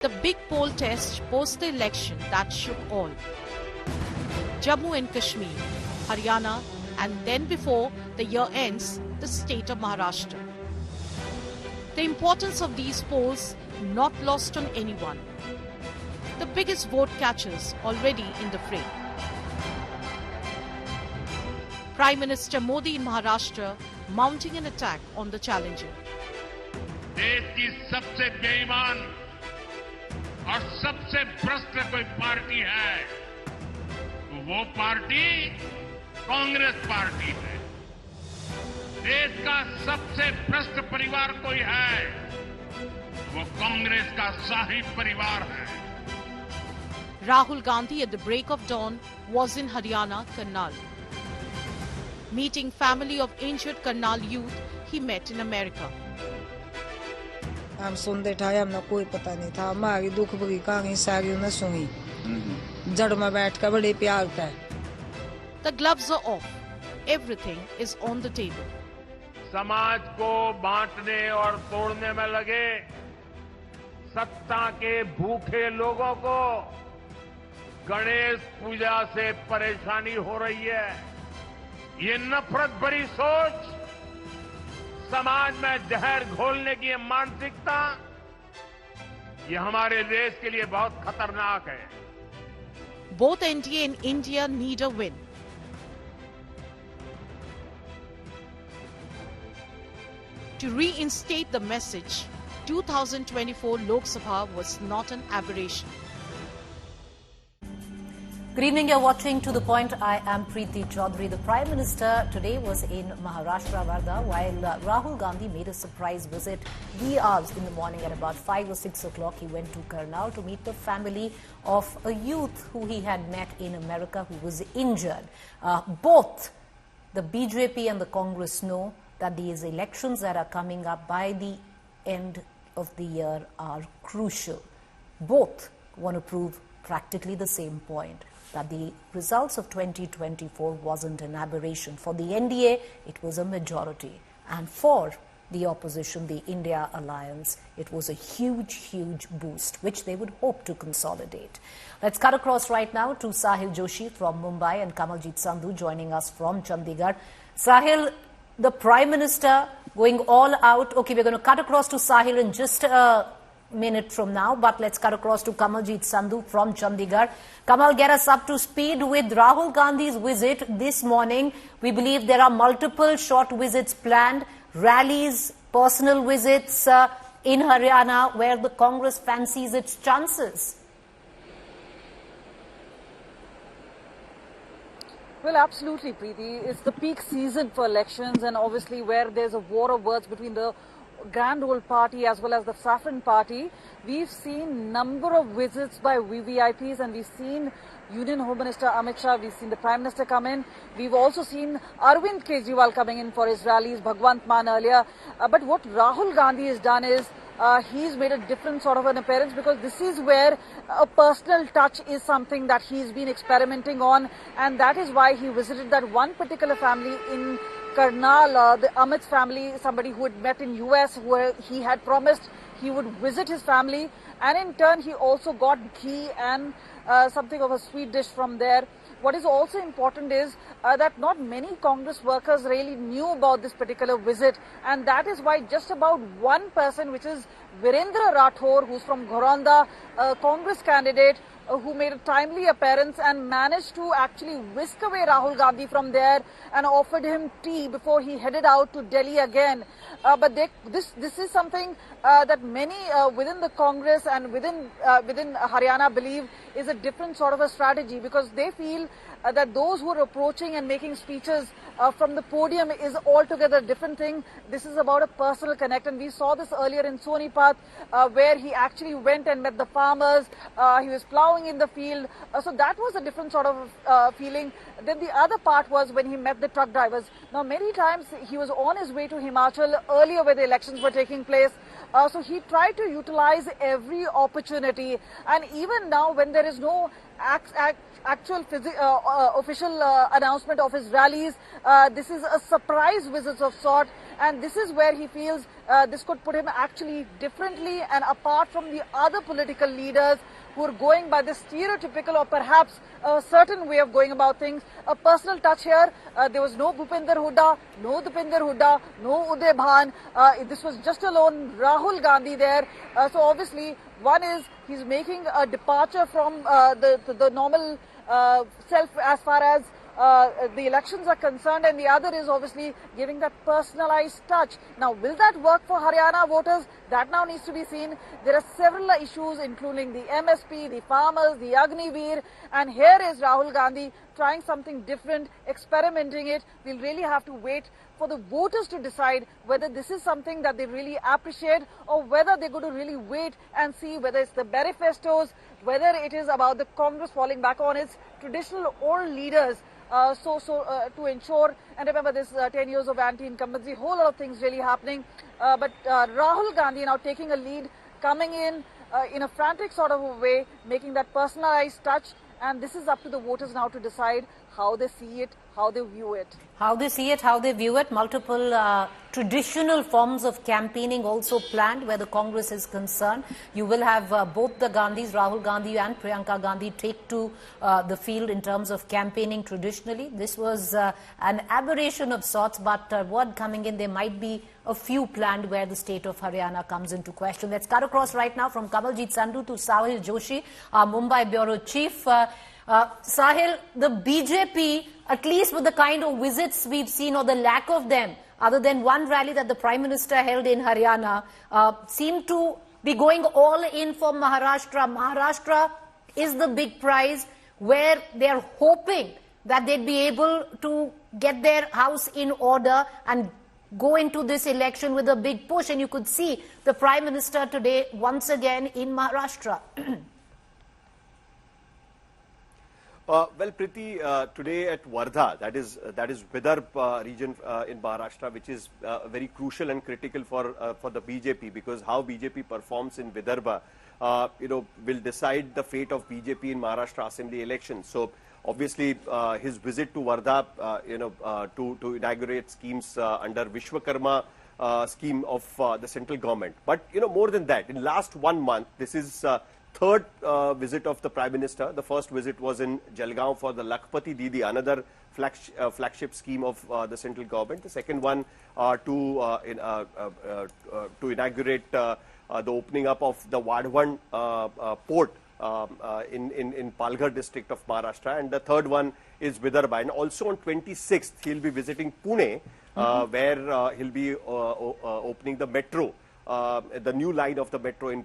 The big poll test post the election that shook all. Jammu and Kashmir, Haryana, and then before the year ends, the state of Maharashtra. The importance of these polls not lost on anyone. The biggest vote catchers already in the fray. Prime Minister Modi in Maharashtra mounting an attack on the challenger. देश की सबसे बेईमान और सबसे भ्रष्ट कोई party है तो वो पार्टी कांग्रेस पार्टी है। देश का सबसे भ्रष्ट परिवार कोई है वो कांग्रेस का शाही परिवार है। Rahul Gandhi at the break of dawn was in Haryana, Karnal. Meeting family of injured Karnal youth he met in America. हम सुनते थे हमने कोई पता नहीं था हमारी दुख भरी कहानी सारी उन्हें सुनी जड़ में बैठ कर बड़े प्यार था। The gloves are off. Everything is on the table. समाज को बांटने और तोड़ने में लगे सत्ता के भूखे लोगों को गणेश पूजा से परेशानी हो रही है। ये नफरत भरी सोच, समाज में जहर घोलने की मानसिकता, ये हमारे देश के लिए बहुत खतरनाक है। Both NDA and India need a win. To reinstate the message, 2024 Lok Sabha was not an aberration. Good evening, you're watching To The Point. I am Preeti Chaudhary. The Prime Minister today was in Maharashtra, Wardha, while Rahul Gandhi made a surprise visit. Wee hours in the morning at about 5 or 6 o'clock, he went to Karnal to meet the family of a youth who he had met in America who was injured. Both the BJP and the Congress know that these elections that are coming up by the end of the year are crucial. Both want to prove practically the same point, that the results of 2024 wasn't an aberration. For the NDA, it was a majority. And for the opposition, the India Alliance, it was a huge, huge boost, which they would hope to consolidate. Let's cut across right now to Sahil Joshi from Mumbai and Kamaljeet Sandhu joining us from Chandigarh. Sahil, the Prime Minister going all out. Okay, we're going to cut across to Sahil in just a minute from now, but let's cut across to Kamaljeet Sandhu from Chandigarh. Kamal, get us up to speed with Rahul Gandhi's visit this morning. We believe there are multiple short visits planned, rallies, personal visits in Haryana where the Congress fancies its chances. Well, absolutely, Preeti. It's the peak season for elections, and obviously where there's a war of words between the Grand Old Party as well as the Saffron Party. We've seen number of visits by VVIPs, and we've seen Union Home Minister Amit Shah, we've seen the Prime Minister come in. We've also seen Arvind Kejriwal coming in for his rallies, Bhagwant Mann earlier. But what Rahul Gandhi has done is he's made a different sort of an appearance, because this is where a personal touch is something that he's been experimenting on, and that is why he visited that one particular family in Karnal, the Amit's family, somebody who had met in US, where he had promised he would visit his family, and in turn he also got ghee and something of a sweet dish from there. What is also important is that not many Congress workers really knew about this particular visit, and that is why just about one person, which is Virendra Rathore, who's from Ghoronda, a Congress candidate, who made a timely appearance and managed to actually whisk away Rahul Gandhi from there and offered him tea before he headed out to Delhi again. But this is something that many within the Congress and within Haryana believe is a different sort of a strategy, because they feel that those who are approaching and making speeches from the podium is altogether a different thing. This is about a personal connect, and we saw this earlier in Sonipat, where he actually went and met the farmers. He was plowing in the field, so that was a different sort of feeling. Then the other part was when he met the truck drivers. Now, many times he was on his way to Himachal earlier where the elections were taking place. So he tried to utilize every opportunity, and even now when there is no actual official announcement of his rallies, this is a surprise visit of sort, And this is where he feels this could put him actually differently and apart from the other political leaders who are going by the stereotypical or perhaps a certain way of going about things. A personal touch here, there was no Bhupinder Hooda, no Uday Bhan. This was just alone Rahul Gandhi there. So obviously, one is he's making a departure from the normal self as far as the elections are concerned, and the other is obviously giving that personalized touch. Now, will that work for Haryana voters? That now needs to be seen. There are several issues, including the MSP, the farmers, the Agniveer, and here is Rahul Gandhi trying something different, experimenting it. We'll really have to wait for the voters to decide whether this is something that they really appreciate or whether they're going to really wait and see whether it's the manifestos, whether it is about the Congress falling back on its traditional old leaders. To ensure, and remember this 10 years of anti-incumbency, whole lot of things really happening. But Rahul Gandhi now taking a lead, coming in a frantic sort of a way, making that personalized touch. And this is up to the voters now to decide how they see it, how they view it. How they see it, how they view it. Multiple traditional forms of campaigning also planned where the Congress is concerned. You will have both the Gandhis, Rahul Gandhi and Priyanka Gandhi, take to the field in terms of campaigning traditionally. This was an aberration of sorts, but word coming in, there might be a few planned where the state of Haryana comes into question. Let's cut across right now from Kamaljeet Sandhu to Sahil Joshi, our Mumbai Bureau Chief. Sahil, the BJP, at least with the kind of visits we've seen or the lack of them, other than one rally that the Prime Minister held in Haryana, seem to be going all in for Maharashtra. Maharashtra is the big prize where they're hoping that they'd be able to get their house in order and go into this election with a big push. And you could see the Prime Minister today once again in Maharashtra. Well, Priti, today at Wardha, that is Vidarbha region in Maharashtra, which is very crucial and critical for the BJP, because how BJP performs in Vidarbha, will decide the fate of BJP in Maharashtra Assembly elections. So obviously, his visit to Wardha, to inaugurate schemes under Vishwakarma scheme of the central government. But more than that, in last 1 month, this is third visit of the Prime Minister. The first visit was in Jalgaon for the Lakhpati Didi, another flagship scheme of the central government. The second one to inaugurate the opening up of the Wadhwan port in Palghar district of Maharashtra. And the third one is Vidarbha. And also on 26th, he'll be visiting Pune, where he'll be opening the metro. The new line of the metro in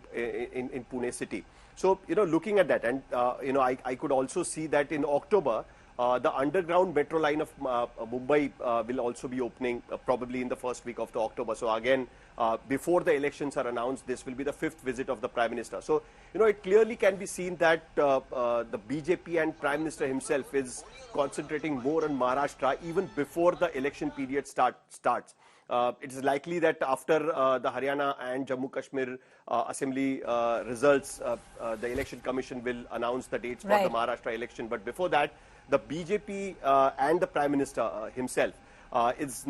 Pune city. So, looking at that, and, I could also see that in October, the underground metro line of Mumbai will also be opening probably in the first week of the October. So, again, before the elections are announced, this will be the fifth visit of the Prime Minister. So, it clearly can be seen that the BJP and Prime Minister himself is concentrating more on Maharashtra even before the election period starts. It is likely that after the Haryana and Jammu Kashmir Assembly results, the Election Commission will announce the dates for the Maharashtra election. But before that, the BJP and the Prime Minister himself is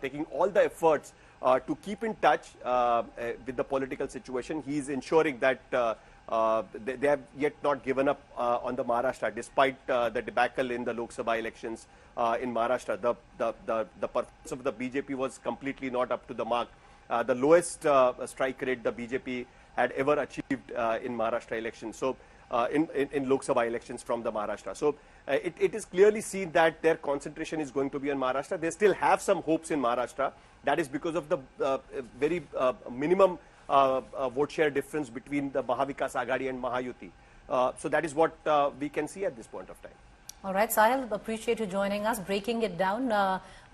taking all the efforts to keep in touch with the political situation. He is ensuring that they have yet not given up on the Maharashtra, despite the debacle in the Lok Sabha elections in Maharashtra. The performance of the BJP was completely not up to the mark. The lowest strike rate the BJP had ever achieved in Maharashtra elections. So in Lok Sabha elections from the Maharashtra. So it is clearly seen that their concentration is going to be on Maharashtra. They still have some hopes in Maharashtra. That is because of the very minimum vote share difference between the Mahavikas Aghadi and Mahayuti. So that is what we can see at this point of time. All right, Sahil, appreciate you joining us, breaking it down.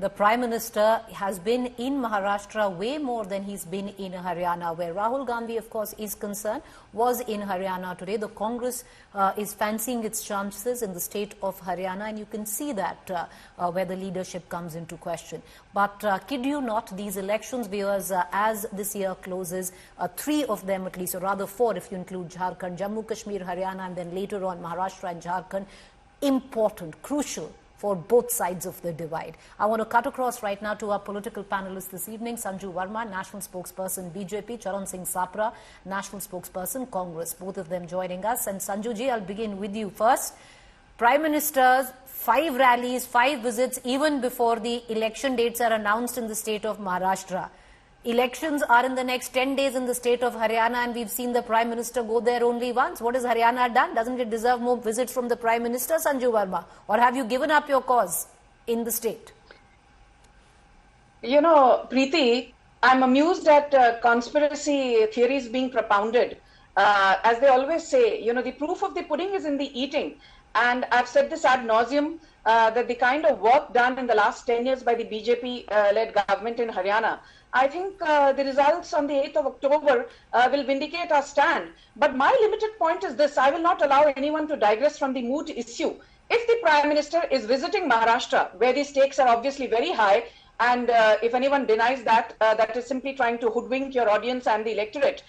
The Prime Minister has been in Maharashtra way more than he's been in Haryana, where Rahul Gandhi, of course, is concerned, was in Haryana today. The Congress is fancying its chances in the state of Haryana, and you can see that where the leadership comes into question. But kid you not, these elections, viewers, as this year closes, 3 of them at least, or rather 4 if you include Jharkhand, Jammu Kashmir, Haryana, and then later on Maharashtra and Jharkhand, important, crucial for both sides of the divide. I want to cut across right now to our political panelists this evening. Sanju Verma, National Spokesperson BJP, Charan Singh Sapra, National Spokesperson Congress, both of them joining us. And Sanju ji, I'll begin with you first. Prime Minister's 5 rallies, 5 visits even before the election dates are announced in the state of Maharashtra. Elections are in the next 10 days in the state of Haryana, and we've seen the Prime Minister go there only once. What has Haryana done? Doesn't it deserve more visits from the Prime Minister, Sanju Verma? Or have you given up your cause in the state? You know, Preeti, I'm amused at conspiracy theories being propounded. As they always say, you know, the proof of the pudding is in the eating. And I've said this ad nauseum, that the kind of work done in the last 10 years by the BJP-led government in Haryana, I think the results on the 8th of October will vindicate our stand. But my limited point is this: I will not allow anyone to digress from the moot issue. If the Prime Minister is visiting Maharashtra, where the stakes are obviously very high, and if anyone denies that, that is simply trying to hoodwink your audience and the electorate,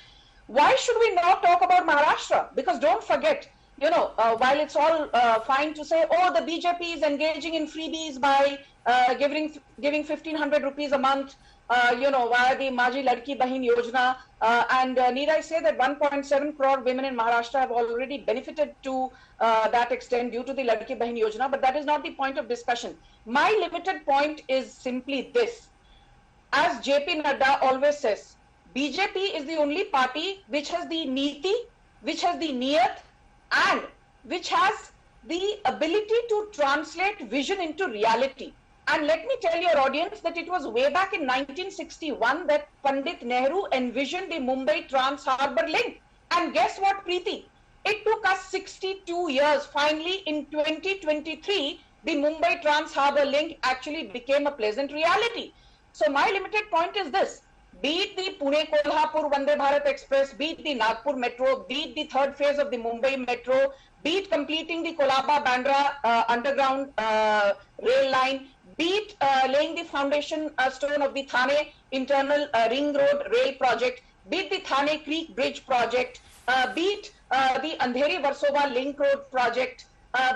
why should we not talk about Maharashtra? Because don't forget, you know, while it's all fine to say, oh, the BJP is engaging in freebies by giving 1,500 rupees a month, you know, via the Maji Ladki Bahin Yojana, and need I say that 1.7 crore women in Maharashtra have already benefited to that extent due to the Ladki Bahin Yojana, but that is not the point of discussion. My limited point is simply this: as JP Nadda always says, BJP is the only party which has the niti, which has the niyat, and which has the ability to translate vision into reality. And let me tell your audience that it was way back in 1961 that Pandit Nehru envisioned the Mumbai Trans-Harbour Link. And guess what, Preeti? It took us 62 years. Finally, in 2023, the Mumbai Trans-Harbour Link actually became a pleasant reality. So my limited point is this: be it the Pune-Kolhapur Vande Bharat Express, be it the Nagpur Metro, be it the 3rd phase of the Mumbai Metro, be it completing the Kolaba-Bandra underground rail line, be it laying the foundation stone of the Thane internal ring road rail project, be it the Thane Creek Bridge project, be it the Andheri-Versova link road project,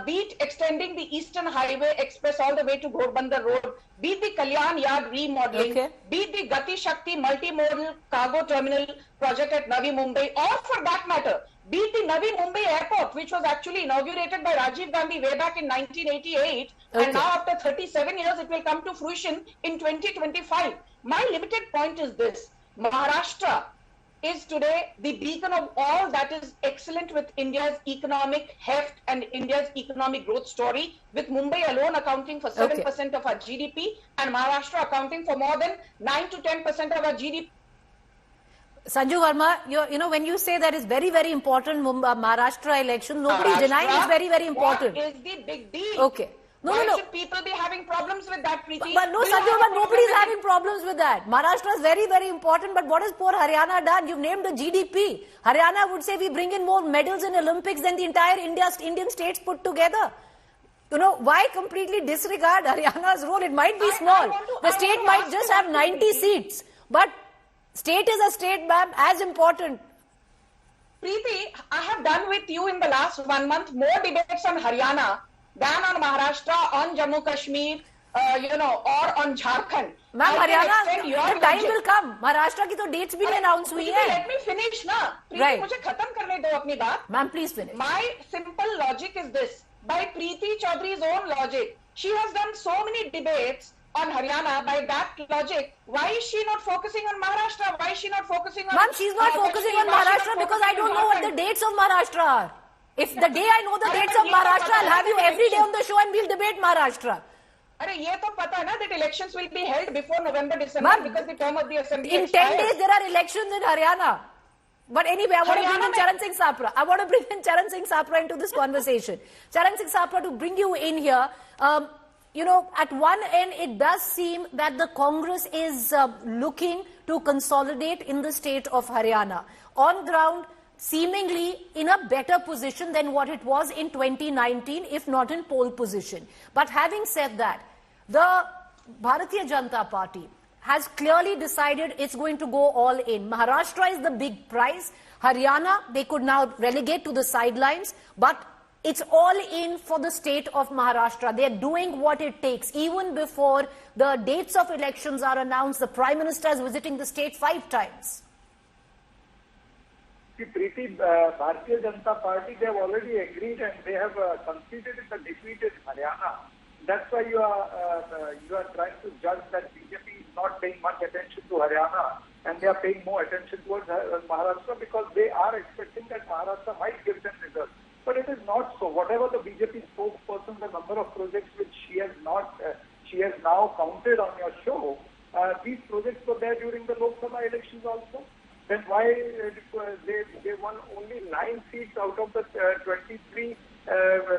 be it extending the Eastern Highway Express all the way to Ghorbandar Road, be it the Kalyan Yard remodeling, be it the Gati Shakti multimodal cargo terminal project at Navi Mumbai, or for that matter, be it the Navi Mumbai Airport, which was actually inaugurated by Rajiv Gandhi way back in 1988, and now after 37 years it will come to fruition in 2025. My limited point is this: Maharashtra is today the beacon of all that is excellent with India's economic heft and India's economic growth story, with Mumbai alone accounting for 7% of our GDP and Maharashtra accounting for more than 9 to 10% of our GDP. Sanju Verma, you know, when you say that is very, very important, Maharashtra election, nobody is denying it's very, very important. What is the big deal? Okay. Why should people be having problems with that, Preeti? But no, Sanju Verma, nobody is having problems with that. Maharashtra is very, very important, but what has poor Haryana done? You've named the GDP. Haryana would say we bring in more medals in Olympics than the entire Indian states put together. You know, why completely disregard Haryana's role? It might be small. The state might just have 90 seats, but state is a state, ma'am, as important. Preeti, I have done with you in the last 1 month more debates on Haryana than on Maharashtra, on Jammu Kashmir, you know, or on Jharkhand. Ma'am, Haryana, the time will come. Maharashtra ki to dates bhi announced hui hai. Let me finish na. Preeti, right. Mujhe khatam karne do apni baat. Ma'am, please finish. My simple logic is this: by Preeti Chaudhary's own logic, she has done so many debates on Haryana. By that logic, why is she not focusing on Maharashtra? Why is she not focusing on... Ma'am, she's not focusing on Maharashtra because I don't know what the dates of Maharashtra are. If the day I know the dates of Maharashtra, I'll have you every day on the show and we'll debate Maharashtra. Ye to pata hai na that elections will be held before November, December, because the term of the assembly in expires. 10 days there are elections in Haryana. But anyway, I want to bring in Charan Singh Sapra. I want to bring in Charan Singh Sapra into this conversation. Charan Singh Sapra, to bring you in here, you know, at one end, it does seem that the Congress is looking to consolidate in the state of Haryana. On ground, seemingly in a better position than what it was in 2019, if not in pole position. But having said that, the Bharatiya Janata Party has clearly decided it's going to go all in. Maharashtra is the big prize. Haryana, they could now relegate to the sidelines. But It's all in for the state of Maharashtra. They're doing what it takes. Even before the dates of elections are announced, the Prime Minister is visiting the state 5 times. See, Preeti, Bharatiya Janata Party, they have already agreed and they have conceded the defeat in Haryana. That's why you are trying to judge that BJP is not paying much attention to Haryana and they are paying more attention towards Maharashtra because they are expecting that Maharashtra might give them results. But it is not so. Whatever the BJP spokesperson, the number of projects which she has now counted on your show, these projects were there during the Lok Sabha elections also. Then why they won only 9 seats out of the 23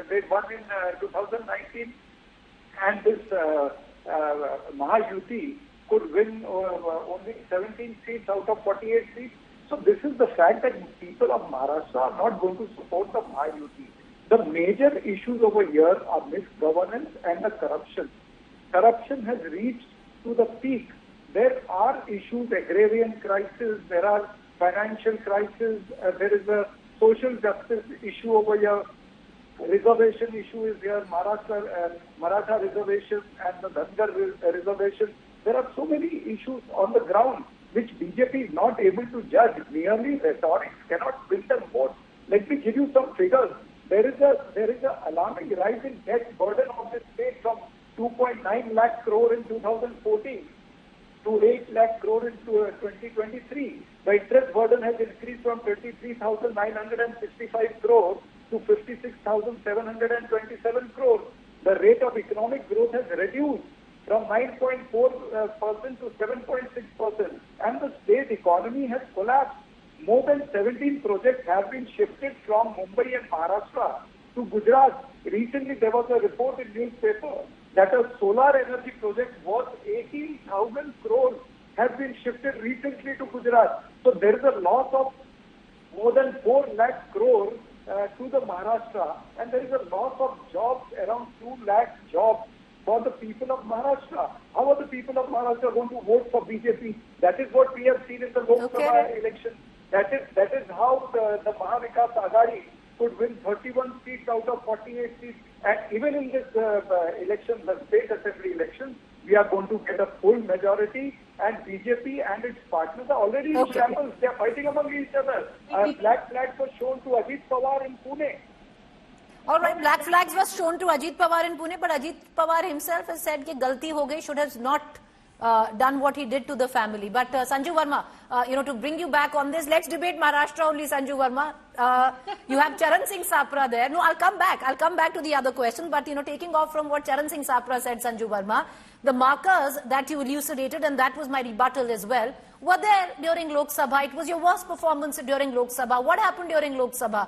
they won in 2019, and this Mahayuti could win only 17 seats out of 48 seats. So this is the fact that people of Maharashtra are not going to support the Mahayuti. The major issues over here are misgovernance and the corruption. Corruption has reached to the peak. There are issues, agrarian crisis, there are financial crisis, there is a social justice issue over here, reservation issue is here, Maratha reservation and the Dhangar reservation. There are so many issues on the ground which BJP is not able to judge. Merely rhetoric cannot win them votes. Let me give you some figures. There is a alarming rise in debt burden of the state from 2.9 lakh crore in 2014 to 8 lakh crore in 2023. The interest burden has increased from 23,965 crore to 56,727 crore. The rate of economic growth has reduced from 9.4% to 7.6%, and the state economy has collapsed. More than 17 projects have been shifted from Mumbai and Maharashtra to Gujarat. Recently, there was a report in newspaper that a solar energy project worth 18,000 crores has been shifted recently to Gujarat. So there is a loss of more than 4 lakh crore to the Maharashtra, and there is a loss of jobs, around 2 lakh jobs for the people of Maharashtra. How are the people of Maharashtra going to vote for BJP? That is what we have seen in the Lok Sabha election. That is how the Mahavikas Aghadi could win 31 seats out of 48 seats. And even in this election, the state assembly election, we are going to get a full majority, and BJP and its partners are already in shambles. They are fighting among each other. Black flags were shown to Ajit Pawar in Pune. All right, black flags was shown to Ajit Pawar in Pune, but Ajit Pawar himself has said that galti ho gayi, should have not done what he did to the family. But Sanju Verma, to bring you back on this, let's debate Maharashtra only, Sanju Verma. You have Charan Singh Sapra there. No, I'll come back to the other question. But, taking off from what Charan Singh Sapra said, Sanju Verma, the markers that you elucidated, and that was my rebuttal as well, were there during Lok Sabha. It was your worst performance during Lok Sabha. What happened during Lok Sabha?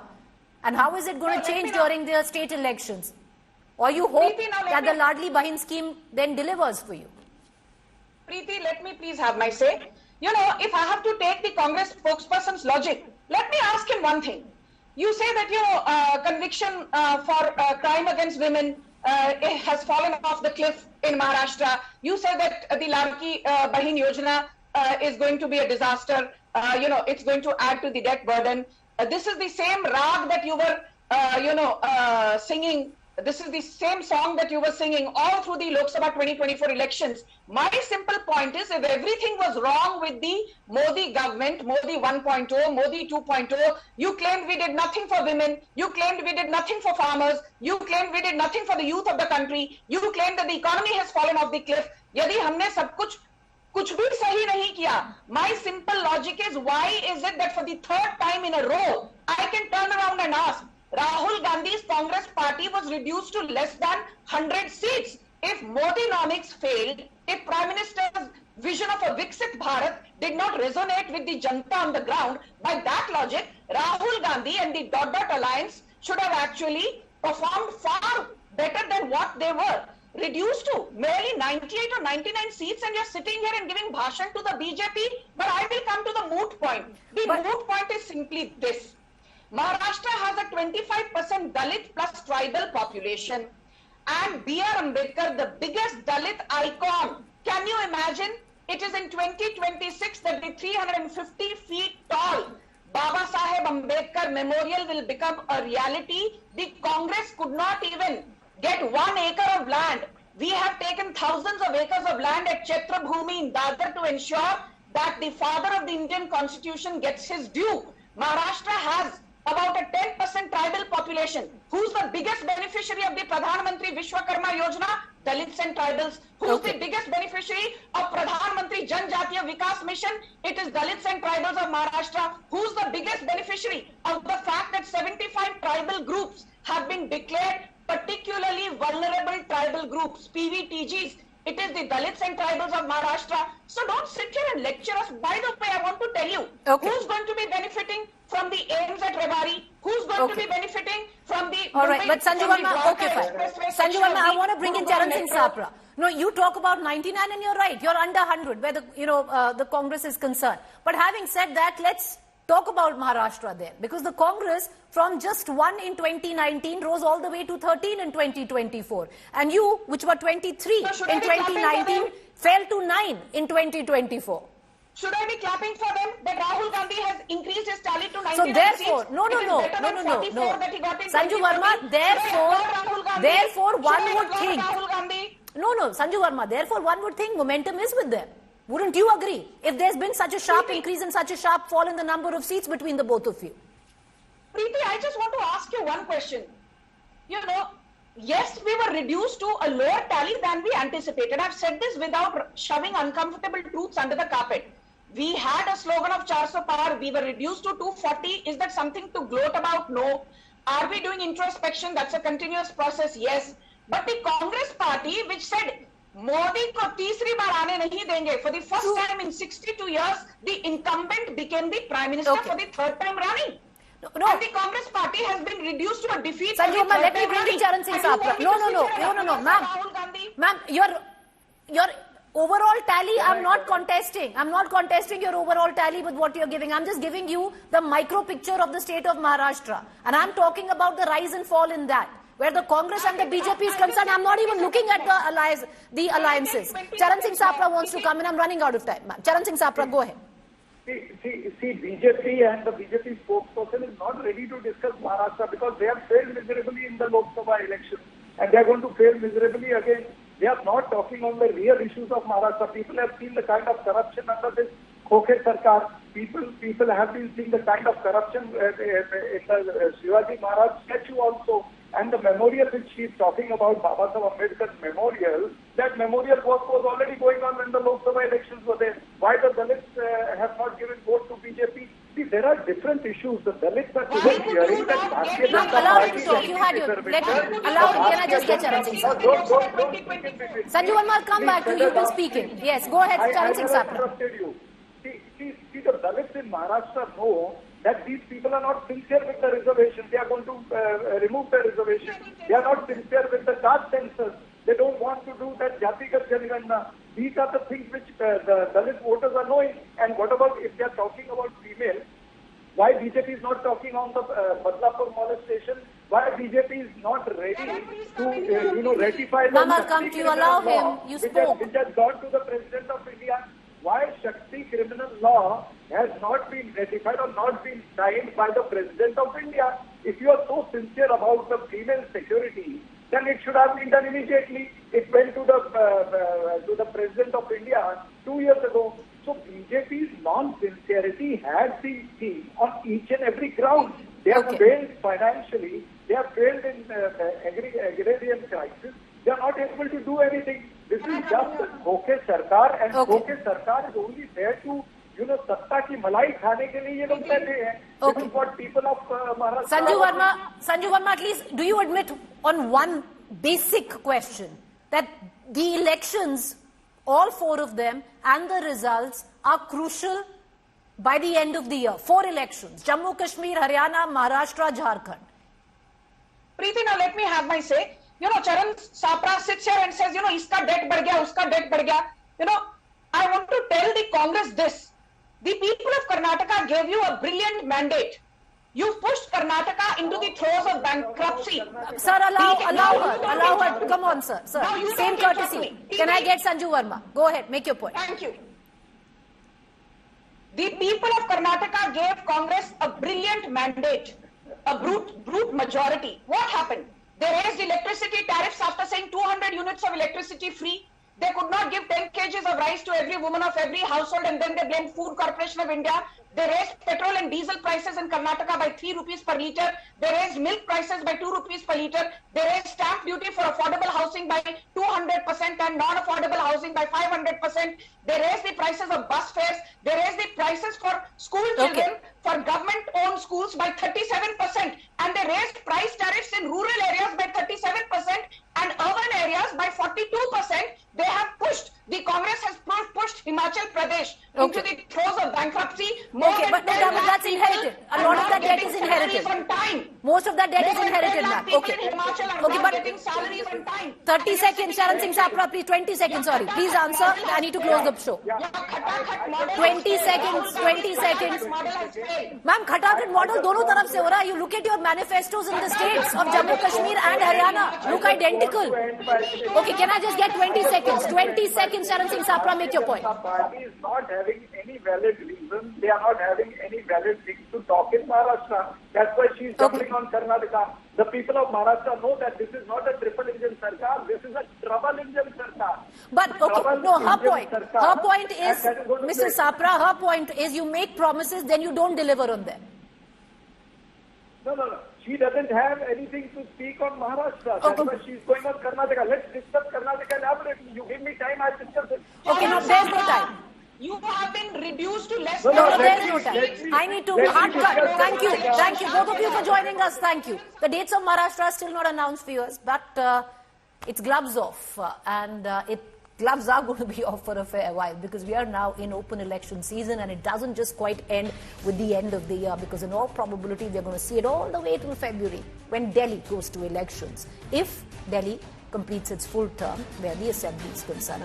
And how is it going to change during the state elections? Or you hope that the Ladli Bahin scheme then delivers for you? Preeti, let me please have my say. If I have to take the Congress spokesperson's logic, let me ask him one thing. You say that, conviction for crime against women it has fallen off the cliff in Maharashtra. You say that the Ladli Bahin Yojana is going to be a disaster. It's going to add to the debt burden. This is the same rag that you were, singing. This is the same song that you were singing all through the Lok Sabha 2024 elections. My simple point is, if everything was wrong with the Modi government, Modi 1.0, Modi 2.0, you claimed we did nothing for women, you claimed we did nothing for farmers, you claimed we did nothing for the youth of the country, you claimed that the economy has fallen off the cliff. Yadi humne sab kuch bhi sahi nahi kiya. My simple logic is, why is it that for the third time in a row, I can turn around and ask, Rahul Gandhi's Congress party was reduced to less than 100 seats. If Modinomics failed, if Prime Minister's vision of a Viksit Bharat did not resonate with the Janta on the ground, by that logic, Rahul Gandhi and the Dot Dot Alliance should have actually performed far better than what they were. Reduced to merely 98 or 99 seats, and you're sitting here and giving bhashan to the BJP. But I will come to the moot point. The moot point is simply this. Maharashtra has a 25% Dalit plus tribal population, and B.R. Ambedkar, the biggest Dalit icon. Can you imagine? It is in 2026 that the 350 feet tall Baba Saheb Ambedkar Memorial will become a reality. The Congress could not even get 1 acre of land. We have taken thousands of acres of land at Kshetra Bhumi in Dadar to ensure that the father of the Indian Constitution gets his due. Maharashtra has about a 10% tribal population. Who's the biggest beneficiary of the Pradhan Mantri Vishwakarma Yojana? Dalits and tribals. Who's the biggest beneficiary of Pradhan Mantri Jan Jatiya Vikas Mission? It is Dalits and tribals of Maharashtra. Who's the biggest beneficiary of the fact that 75 tribal groups have been declared particularly vulnerable tribal groups, PVTGs? It is the Dalits and tribals of Maharashtra. So don't sit here and lecture us. By the way, I want to tell you, who's going to be benefiting from the aims at Rewari? Who's going to be benefiting from the... All right, but Sanju Verma, okay, fine. Sanju Verma, I want to bring in Charan Singh Sapra. No, you talk about 99 and you're right. You're under 100 where the Congress is concerned. But having said that, let's talk about Maharashtra there. Because the Congress from just 1 in 2019 rose all the way to 13 in 2024. And you, which were 23 in 2019, fell to 9 in 2024. Should I be clapping for them that Rahul Gandhi has increased his tally to 99 So therefore, seats? no. Sanju Verma, therefore one would think. No, Sanju Verma, therefore one would think momentum is with them. Wouldn't you agree? If there's been such a sharp increase and such a sharp fall in the number of seats between the both of you. Preeti, I just want to ask you one question. Yes, we were reduced to a lower tally than we anticipated. I've said this without shoving uncomfortable truths under the carpet. We had a slogan of 400 par. We were reduced to 240. Is that something to gloat about? No. Are we doing introspection? That's a continuous process. Yes. But the Congress party, which said Modi ko teesri baar aane nahi denge, for the first time in 62 years, the incumbent became the Prime Minister for the third time running. No. And the Congress party has been reduced to a defeat. Sanju, let me bring in Charan Singh Sapra. No, ma'am, your overall tally, I'm not contesting. I'm not contesting your overall tally with what you're giving. I'm just giving you the micro picture of the state of Maharashtra. And I'm talking about the rise and fall in that. Where the Congress and the BJP is concerned, I'm not even looking at the alliances. Charan Singh Sapra wants to come in. I'm running out of time. Charan Singh Sapra, go ahead. See, BJP and the BJP spokesperson is not ready to discuss Maharashtra because they have failed miserably in the Lok Sabha election and they are going to fail miserably again. They are not talking on the real issues of Maharashtra. People have seen the kind of corruption under this Khokhe Sarkar. People have been seeing the kind of corruption in the Shivaji Maharaj statue also. And the memorial which she is talking about, Baba Saheb Ambedkar's memorial, that memorial work was already going on when the Lok Sabha elections were there. Why the Dalits have not given vote to BJP? See, there are different issues. The Dalits are today hearing that Bharatiya Janata Party... Allow him to talk. You had your... Can I just get Charan Singh Sapra? Sanju Verma, come back to you. You've been speaking. Yes, go ahead, Charan Singh Sapra. See, the Dalits in Maharashtra know that these people are not sincere with the reservation. They are going to remove the reservation. They are not sincere with the caste census. They don't want to do that Jatigat Janaganna. These are the things which the Dalit voters are knowing. And what about if they are talking about female? Why BJP is not talking on the Badlapur molestation? Why BJP is not ready to ratify the Mama, come to you. Allow him. You spoke. Which has gone to the President of India. Why Shakti criminal law has not been ratified or not been signed by the President of India? If you are so sincere about the female security, then it should have been done immediately. It went to the President of India 2 years ago. So BJP's non-sincerity has been seen on each and every ground. They have failed financially. They have failed in agrarian crisis. They are not able to do anything. This is just Khokhe Sarkar, and Khokhe Sarkar is only there to, satta ki malai khane ke liye ye log baithe hain. This is what people of Maharashtra... Sanju Verma, at least, do you admit on one basic question that the elections, all 4 of them, and the results are crucial by the end of the year? 4 elections: Jammu, Kashmir, Haryana, Maharashtra, Jharkhand. Preeti, now let me have my say. Charan Sapra sits here and says, iska debt बढ़ गया, uska debt बढ़ गया. I want to tell the Congress this. The people of Karnataka gave you a brilliant mandate. You pushed Karnataka into the throes of bankruptcy. Sir, allow her. Come on, sir. Same courtesy. Can I get Sanju Verma? Go ahead, make your point. Thank you. The people of Karnataka gave Congress a brilliant mandate, a brute majority. What happened? They raised electricity tariffs after saying 200 units of electricity free. They could not give 10 kgs of rice to every woman of every household, and then they blamed Food Corporation of India. They raised petrol and diesel prices in Karnataka by 3 rupees per litre. They raised milk prices by 2 rupees per litre. They raised stamp duty for affordable housing by 200% and non-affordable housing by 500%. They raised the prices of bus fares. They raised the prices for school children, for government-owned schools by 37%. And they raised price tariffs in rural areas by 37% and urban areas by 42%. They have pushed, the Congress has pushed Himachal Pradesh into the throes of bankruptcy. But that's inherited. A lot of that debt is inherited. Most of that debt is inherited, ma'am. Okay, but 30 seconds, Charan Singh Sapra, please, 20 seconds, sorry. Please answer. I need to close the show. 20 seconds. Ma'am, Khatakhat model dono taraf se ho raha hai. You look at your manifestos in the states of Jammu, Kashmir and Haryana. Look identical. Okay, can I just get 20 seconds? 20 seconds, Charan Singh Sapra, make your point. The party is not having any valid reason. They are not having any valid things to talk in Maharashtra. That's why she is jumping on Karnataka. The people of Maharashtra know that this is not a triple engine sarkar. This is a trouble engine sarkar. But okay, no, her point is, Mr. Sapra, her point is you make promises, then you don't deliver on them. No. She doesn't have anything to speak on Maharashtra. That's why she's going on Karnataka. Let's discuss Karnataka elaborately. You give me time, I'll discuss it. Okay, no, there's no time. You have been reduced to less No, there's no time. I need to hard cut. Thank you. Both of you for joining us. Thank you. The dates of Maharashtra are still not announced for us, but it's gloves off. Gloves are going to be off for a fair while because we are now in open election season, and it doesn't just quite end with the end of the year, because in all probability we are going to see it all the way till February when Delhi goes to elections. If Delhi completes its full term where the assembly is concerned.